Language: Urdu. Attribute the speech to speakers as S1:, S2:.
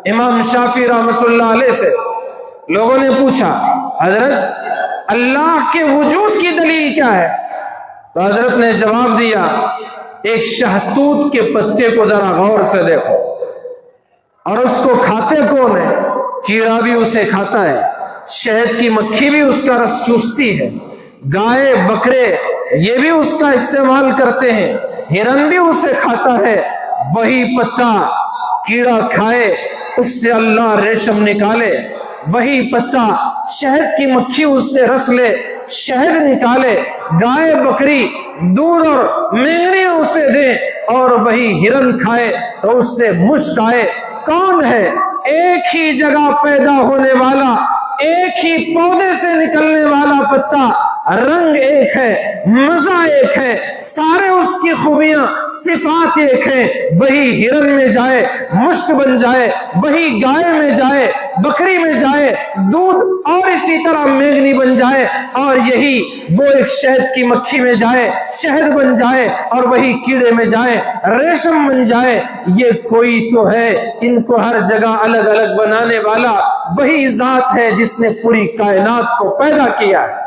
S1: امام شافعی رحمۃ اللہ علیہ سے لوگوں نے پوچھا حضرت اللہ کے وجود کی دلیل کیا ہے؟ تو حضرت نے جواب دیا ایک شہتوت کے پتے کو ذرا غور سے دیکھو، اور اس کو کھاتے کون ہے؟ کیڑا بھی اسے کھاتا ہے، شہد کی مکھی بھی اس کا رس چوستی ہے، گائے بکرے یہ بھی اس کا استعمال کرتے ہیں، ہرن بھی اسے کھاتا ہے، وہی پتا کیڑا کھائے اس سے اللہ ریشم نکالے، وہی پتا شہد کی مکھی اس سے رس لے شہد نکالے، گائے بکری دودھ اور مینگنی اسے دے اور وہی ہرن کھائے تو اس سے مشک آئے۔ کون ہے ایک ہی جگہ پیدا ہونے والا، ایک ہی پودے سے نکلنے والا پتا، رنگ ایک ہے، مزہ ایک ہے، سارے اس کی خوبیاں صفات ایک ہیں، وہی ہرن میں جائے مشک بن جائے، وہی گائے میں جائے بکری میں جائے دودھ، اور اسی طرح مینگنی بن جائے، اور یہی وہ ایک شہد کی مکھی میں جائے شہد بن جائے، اور وہی کیڑے میں جائے ریشم بن جائے۔ یہ کوئی تو ہے ان کو ہر جگہ الگ الگ بنانے والا، وہی ذات ہے جس نے پوری کائنات کو پیدا کیا ہے۔